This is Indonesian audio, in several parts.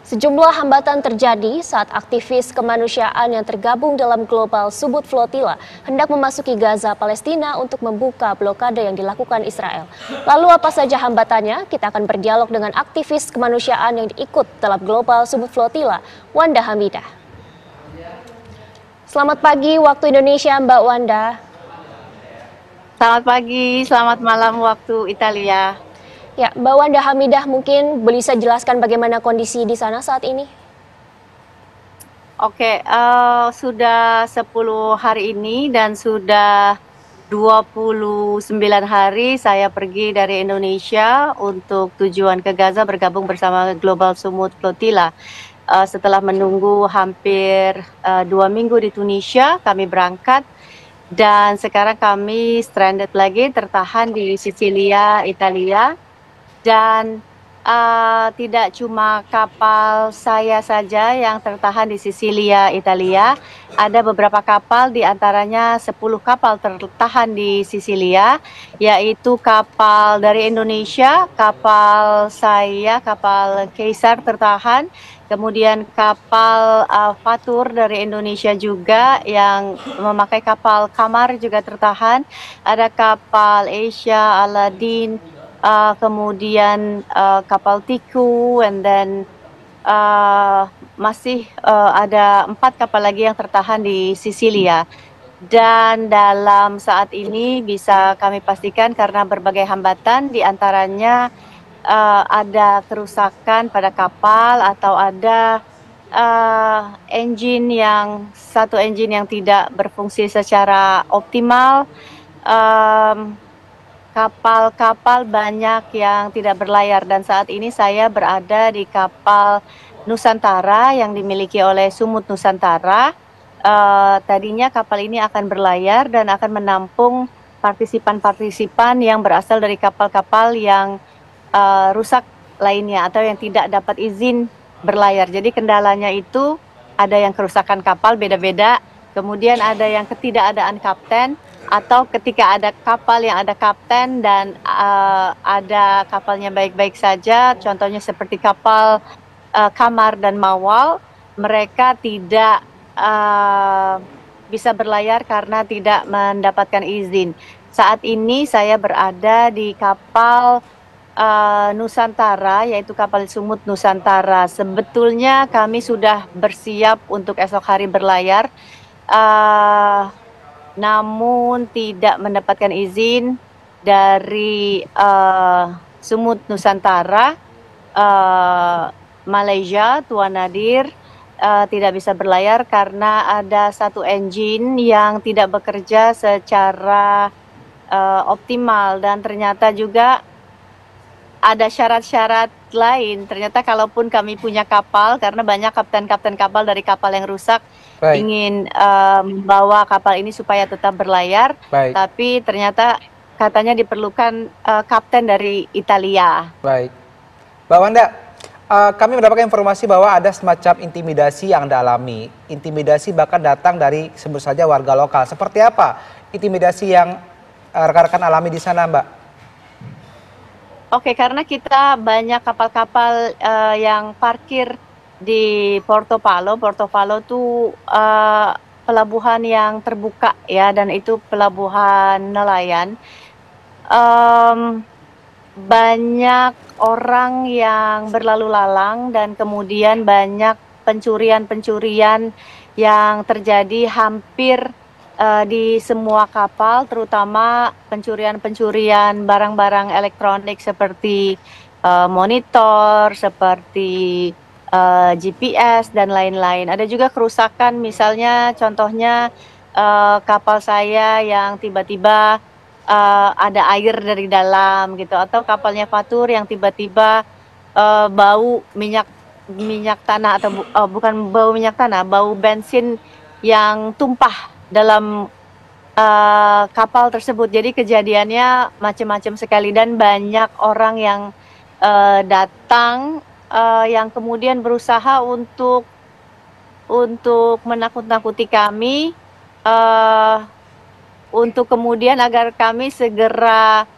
Sejumlah hambatan terjadi saat aktivis kemanusiaan yang tergabung dalam Global Subud Flotilla hendak memasuki Gaza, Palestina untuk membuka blokade yang dilakukan Israel. Lalu apa saja hambatannya? Kita akan berdialog dengan aktivis kemanusiaan yang ikut dalam Global Subud Flotilla, Wanda Hamidah. Selamat pagi waktu Indonesia, Mbak Wanda. Selamat pagi, selamat malam waktu Italia. Ya, Mbak Wanda Hamidah mungkin bisa jelaskan bagaimana kondisi di sana saat ini? Oke, sudah 10 hari ini dan sudah 29 hari saya pergi dari Indonesia untuk tujuan ke Gaza bergabung bersama Global Subud Flotilla. Setelah menunggu hampir 2 minggu di Tunisia, kami berangkat dan sekarang kami stranded lagi, tertahan di Sisilia, Italia. Dan tidak cuma kapal saya saja yang tertahan di Sisilia, Italia. Ada beberapa kapal, diantaranya 10 kapal tertahan di Sisilia, yaitu kapal dari Indonesia, kapal saya, kapal Kaisar tertahan, kemudian kapal Fatur dari Indonesia juga yang memakai kapal Kamar juga tertahan, ada kapal Asia, Aladin, kemudian kapal Tiku, and then masih ada 4 kapal lagi yang tertahan di Sisilia. Dan dalam saat ini bisa kami pastikan karena berbagai hambatan, diantaranya ada kerusakan pada kapal atau ada satu engine yang tidak berfungsi secara optimal. Kapal-kapal banyak yang tidak berlayar dan saat ini saya berada di kapal Nusantara yang dimiliki oleh Sumut Nusantara. Tadinya kapal ini akan berlayar dan akan menampung partisipan-partisipan yang berasal dari kapal-kapal yang rusak lainnya atau yang tidak dapat izin berlayar. Jadi kendalanya itu ada yang kerusakan kapal beda-beda, kemudian ada yang ketidakadaan kapten, atau ketika ada kapal yang ada kapten dan ada kapalnya baik-baik saja, contohnya seperti kapal Kamar dan Mawal, mereka tidak bisa berlayar karena tidak mendapatkan izin. Saat ini saya berada di kapal Nusantara, yaitu kapal Sumut Nusantara. Sebetulnya kami sudah bersiap untuk esok hari berlayar, namun tidak mendapatkan izin dari Sumut Nusantara. Malaysia, Tuan Nadir, tidak bisa berlayar karena ada satu engine yang tidak bekerja secara optimal, dan ternyata juga ada syarat-syarat lain. Ternyata kalaupun kami punya kapal, karena banyak kapten-kapten kapal dari kapal yang rusak ingin membawa kapal ini supaya tetap berlayar, tapi ternyata katanya diperlukan kapten dari Italia. Baik, Mbak Wanda, kami mendapatkan informasi bahwa ada semacam intimidasi yang Anda alami. Intimidasi bahkan datang dari sebut saja warga lokal. Seperti apa intimidasi yang rekan-rekan alami di sana, Mbak? Oke, karena kita banyak kapal-kapal yang parkir di Porto Palo. Porto Palo itu pelabuhan yang terbuka ya, dan itu pelabuhan nelayan. Banyak orang yang berlalu lalang dan kemudian banyak pencurian-pencurian yang terjadi hampir di semua kapal, terutama pencurian-pencurian barang-barang elektronik seperti monitor, seperti GPS dan lain-lain. Ada juga kerusakan, misalnya contohnya kapal saya yang tiba-tiba ada air dari dalam gitu, atau kapalnya Fatur yang tiba-tiba bau minyak tanah, atau bukan bau minyak tanah, bau bensin yang tumpah dalam kapal tersebut. Jadi kejadiannya macam-macam sekali dan banyak orang yang datang yang kemudian berusaha untuk menakut-nakuti kami, untuk kemudian agar kami segera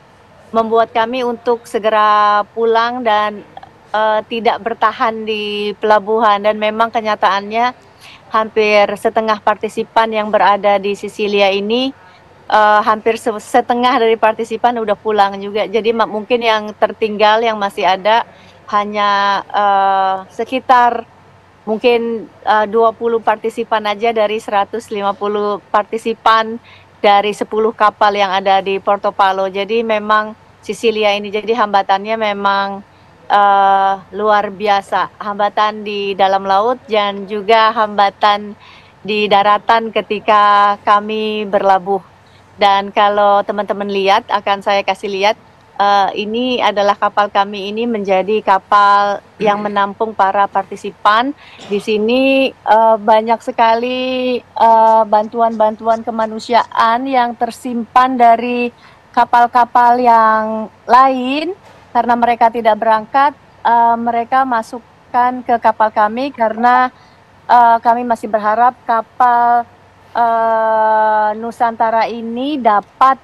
membuat kami untuk segera pulang dan tidak bertahan di pelabuhan, dan memang kenyataannya hampir setengah partisipan yang berada di Sisilia ini, hampir setengah dari partisipan udah pulang juga. Jadi mungkin yang tertinggal yang masih ada hanya sekitar mungkin 20 partisipan aja dari 150 partisipan dari 10 kapal yang ada di Porto Palo. Jadi memang Sisilia ini jadi hambatannya memang luar biasa. Hambatan di dalam laut dan juga hambatan di daratan ketika kami berlabuh. Dan kalau teman-teman lihat, akan saya kasih lihat, ini adalah kapal kami, ini menjadi kapal yang menampung para partisipan. Di sini banyak sekali bantuan-bantuan kemanusiaan yang tersimpan dari kapal-kapal yang lain. Karena mereka tidak berangkat, mereka masukkan ke kapal kami karena kami masih berharap kapal Nusantara ini dapat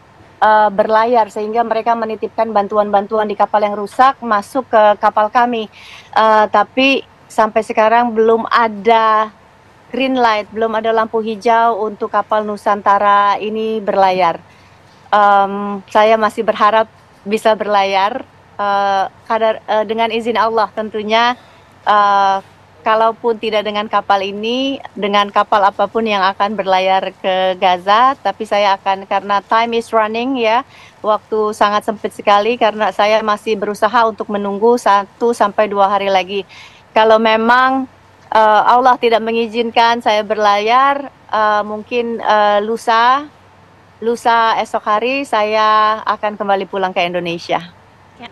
berlayar, sehingga mereka menitipkan bantuan-bantuan di kapal yang rusak masuk ke kapal kami. Tapi sampai sekarang belum ada green light, belum ada lampu hijau untuk kapal Nusantara ini berlayar. Saya masih berharap bisa berlayar dengan izin Allah tentunya. Kalaupun tidak dengan kapal ini, dengan kapal apapun yang akan berlayar ke Gaza, tapi saya akan, karena time is running ya, waktu sangat sempit sekali, karena saya masih berusaha untuk menunggu 1 sampai 2 hari lagi. Kalau memang Allah tidak mengizinkan saya berlayar, mungkin lusa esok hari saya akan kembali pulang ke Indonesia. Ya.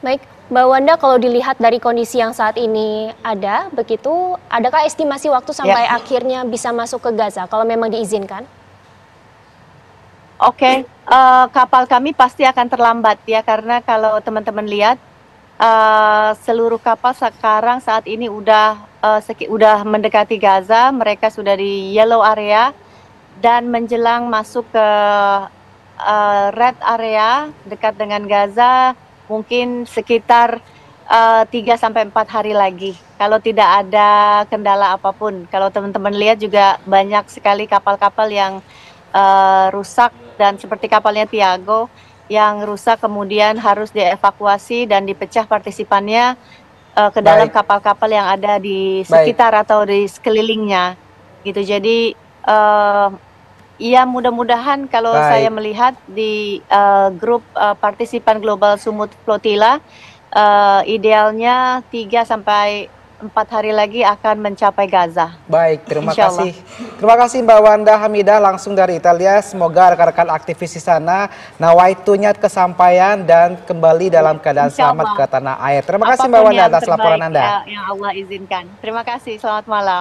Baik, Mbak Wanda, kalau dilihat dari kondisi yang saat ini ada, begitu, adakah estimasi waktu sampai akhirnya bisa masuk ke Gaza kalau memang diizinkan? Oke, kapal kami pasti akan terlambat ya, karena kalau teman-teman lihat seluruh kapal sekarang saat ini udah mendekati Gaza, mereka sudah di yellow area dan menjelang masuk ke red area dekat dengan Gaza. Mungkin sekitar 3 sampai 4 hari lagi, kalau tidak ada kendala apapun. Kalau teman-teman lihat juga banyak sekali kapal-kapal yang rusak, dan seperti kapalnya Tiago yang rusak kemudian harus dievakuasi dan dipecah partisipannya ke dalam kapal-kapal yang ada di sekitar atau di sekelilingnya gitu. Jadi ya, mudah-mudahan kalau saya melihat di grup partisipan Global Sumut Flotilla, idealnya 3 sampai 4 hari lagi akan mencapai Gaza. Baik, terima kasih. Terima kasih Mbak Wanda Hamidah langsung dari Italia. Semoga rekan-rekan aktivis di sana nawaitunya kesampaian dan kembali dalam keadaan selamat ke tanah air. Terima kasih Mbak Wanda atas laporan Anda. Yang Allah izinkan. Terima kasih, selamat malam.